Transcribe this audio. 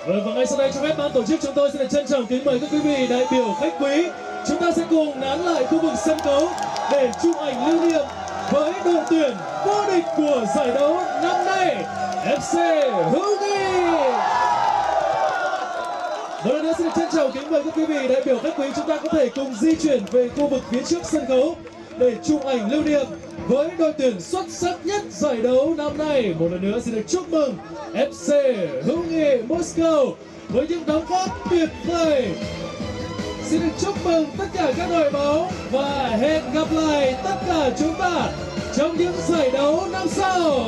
Và ngay sau đây cho phép ban tổ chức chúng tôi xin được trân trọng kính mời các quý vị đại biểu khách quý. Chúng ta sẽ cùng nán lại khu vực sân khấu để chụp ảnh lưu niệm với đội tuyển vô địch của giải đấu năm nay, FC Hữu Nghị. Một lần nữa xin được trân trọng kính mời các quý vị đại biểu khách quý, chúng ta có thể cùng di chuyển về khu vực phía trước sân khấu để chụp ảnh lưu niệm với đội tuyển xuất sắc nhất giải đấu năm nay. Một lần nữa xin được chúc mừng FC Hữu Nghị Moscow với những đóng góp tuyệt vời. Xin được chúc mừng tất cả các đội bóng và hẹn gặp lại tất cả chúng ta trong những giải đấu năm sau.